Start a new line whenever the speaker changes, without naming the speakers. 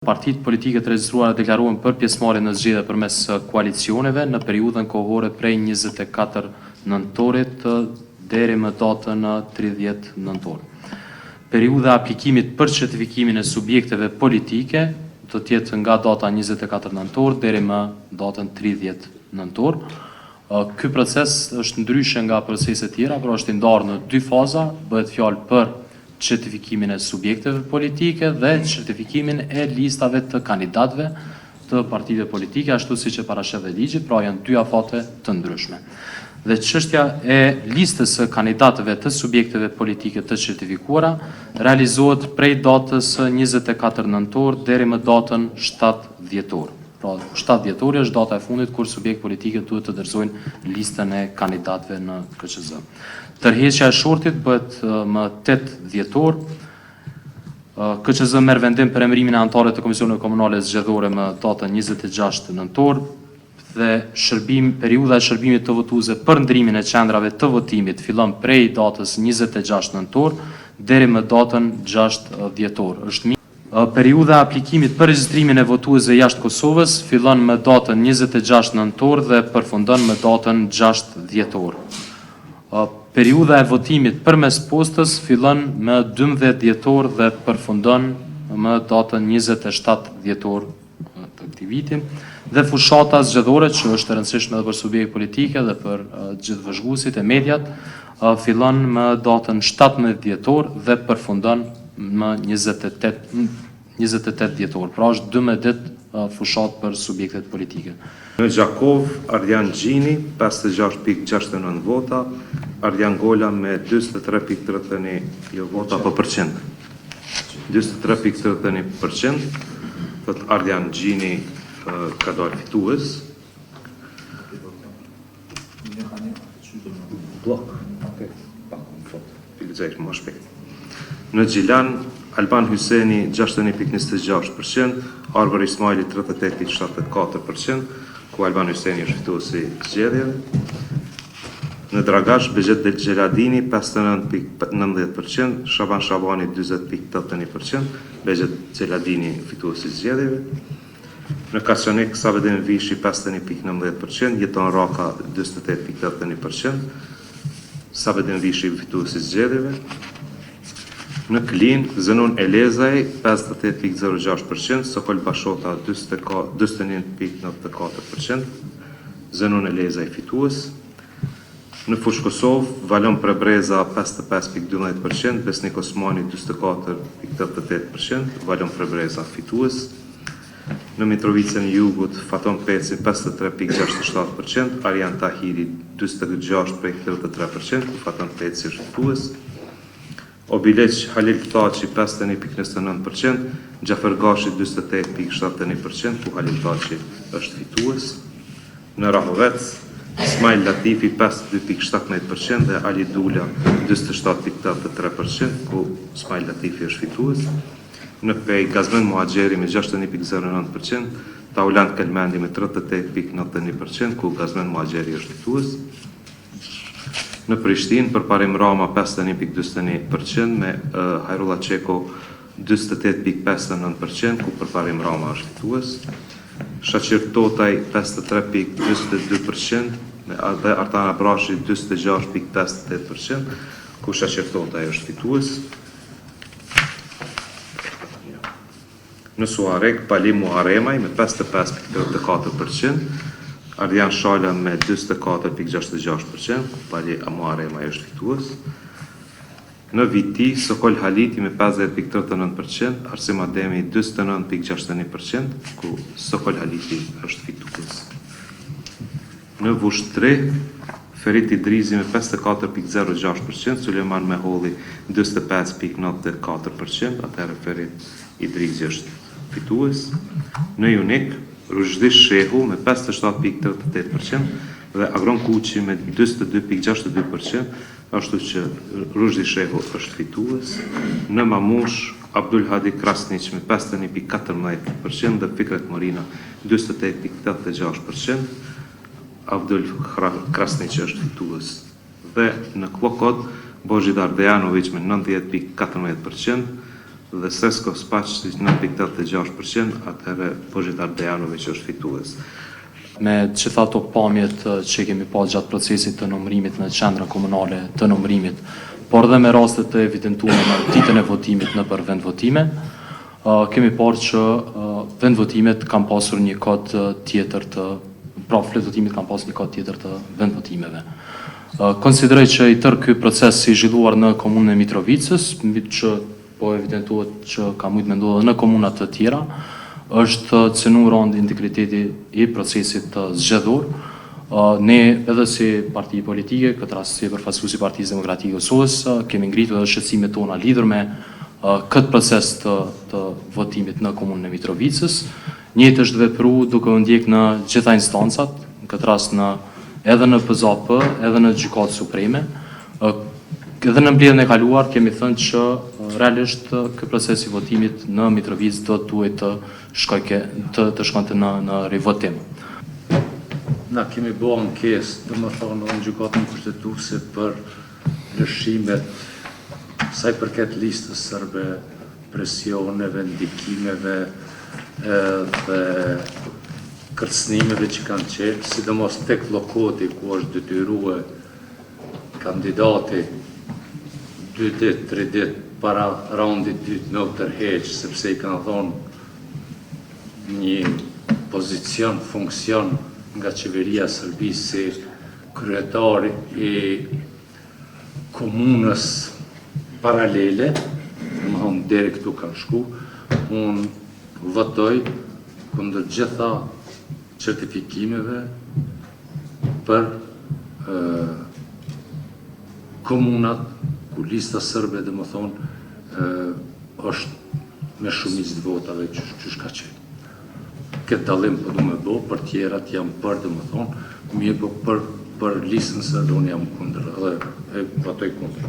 Partitë politike të regjistruara deklaruan për pjesëmarrje në zgjedhje përmes koalicioneve në periudhën kohore prej 24 nëntorit deri më datën 30 nëntor. Periudha e aplikimit për certifikimin e subjekteve politike do të jetë nga data 24 nëntor deri më datën 30 nëntor. Ky proces është ndryshe nga proceset tjera, por është i ndarë në dy faza, bëhet fjalë për certifikimin e subjekteve politike dhe certifikimin e listave të kandidatëve të partive politike, ashtu siç e paraqet dhe ligji, pra janë dy afate të ndryshme. Dhe çështja e listës së kandidatëve të subjekteve politike të certifikuara realizohet prej datës 24 nëntor deri më datën 7 dhjetor. Pra 7 dhjetori është data e fundit kur subjekt politike duhet të dorëzojnë listën e kandidatëve në KQZ. Tërheqja e shortit bëhet më 8 dhjetor. KQZ merr vendim për emërimin e anëtarëve të Komisioneve Komunale Zgjedhore më datën 26 nëntor dhe periudha e shërbimit të votuesve për ndrimin e qendrave të votimit fillon prej datës 26 nëntor deri më datën 6 dhjetor. Periudha e aplikimit për regjistrimin e votuesve jashtë Kosovës fillon me datën 26 nëntor dhe përfundon me datën 6 dhjetor. Periudha e votimit përmes postës fillon me 12 dhjetor dhe përfundon me datën 27 dhjetor të këtij viti. Dhe fushata zgjedhore, që është e rëndësishme edhe për subjekt politike dhe për gjithë vëzhguesit e mediat, fillon me datën 17 dhjetor dhe përfundon më 28 dhjetor, pra është 12 fushat për subjektet politike.
Në Gjakov, Ardian Gjini, 56.69 vota, Ardian Gola me 23.31 vota për përqend. 23.31%, thot Ardian Gjini ka dalë fitues. Blok, më shpejt. Në Gjilan, Alban Hyseni 61.26%, Arber Ismaili 38.74%, ku Alban Hyseni është fituesi zgjedhjeve. Në Dragash, Begjet Del Gjeladini 59.90%, Shaban Shabani 20.81%, Begjet Gjeladini fituesi zgjedhjeve. Në Kasionik, Saveden Vishi 51.19%, Jeton Raka 28.81%, Saveden Vishi fituesi zgjedhjeve. Në Klin, Zenon Elezaj 58.06%, Sokol Bashota 21.94%, Zenon Elezaj fitues. Në Fush Kosov, Valon Prebreza 55.12%, Besnik Osmani 24.88%, Valon Prebreza fitues. Në Mitrovicën e Jugut, Faton Peci 53.67%, Arjan Tahiri 26.33%, Faton Peci është fitues. Obileq Halil Taci 51.29%, Gjafer Gashi 28.71%, ku Halil Taci është fitues. Në Rahovec, Ismail Latifi 52.17% dhe Ali Dula 27.83%, ku Ismail Latifi është fitues. Në Pej, Gazmen Muhaxheri me 61.09%, Taulant Kelmendi me 38.91%, ku Gazmen Muhaxheri është fitues. Në Prishtinë, përparim Rama 51.21%, me Hajrullah Qeko 28.59%, ku përparim Rama është fitues. Shaqir Totaj 53.22%, dhe Artana Brashi 26.58%, ku Shaqir Totaj është fitues. Në Suarek, Pali Muharemaj me 55.34%, Ardian Shala me 24.66%, Pali Muharemaj është fitues. Në Viti, Sokol Haliti me 50.39%, Arsim Ademi 29.61%, ku Sokol Haliti është fitues. Në Vushtri, Ferit Idrizi me 54.06%, Suleman Meholli 25.94%, atëherë Ferit Idrizi është fitues. Në Junik, Ruzhdi Shehu me 57.38% dhe Agron Kuqi me 22.62%, ashtu që Ruzhdi Shehu është fitues. Në Mamush, Abdul Hadi Krasniq me 51.14% dhe Fikret Marina 28.86%, Abdul Krasniq është fitues. Dhe në Klokot, Božidar Dejanović me 90.14%, dhe Sesko Spaçi 9.86%, atëherë Boxhitar Dejanović është fitues.
Me gjitha ato pamjet që kemi pas gjatë procesit të numërimit në qendrën komunale të numërimit, por dhe me rastet të evidentuara në ditën e votimit në për vendvotime, kemi parë që vendvotimet kanë pasur një kod tjetër fletvotimit kanë pasur një kod tjetër të vendvotimeve. Konsideroj që i tërë ky proces i zhvilluar në komunën e Mitrovicës, që po evidentuat që ka mujtë me ndodhe në komunat të tjera, është cënu rond integriteti i procesit zgjedhor. Ne edhe si parti politike, këtë rast si përfaqësuesi i Partisë Demokratike Kosovës, kemi ngritur edhe shqetësimet tona lidhur me këtë proces të votimit në komunën e Mitrovicës. Njëjtë është vepruar duke u ndjek në gjitha instancat, në këtë rast edhe në PZP, edhe në Gjykatën Supreme. Edhe në mbledhjen e kaluar kemi thënë që realisht ky proces i votimit në Mitrovicë do duhet të shkonte në rivotim.
Na kemi bërë ankesë, domethënë në Gjykatën Kushtetuese për lëshimet sa i përket listës serbe, presioneve, ndikimeve dhe kërcënimeve që kanë qenë, sidomos tek llokoti ku është detyruar kandidati 2 ditë, 3 ditë para raundit dytë me u tërheq, sepse i kanë thonë një pozicion, funksion nga qeveria Serbi si kryetari i komunës paralele, më deri këtu kanë shku, unë votoj kundër gjitha certifikimeve për komunat ku lista serbe dhe më thonë është me shumicë të votave që shka qenë. Këtë dalim po du me bo, për tjerat jam për dhe më thonë, mirë po për listën serbe unë jam kundër, edhe votoj kundër.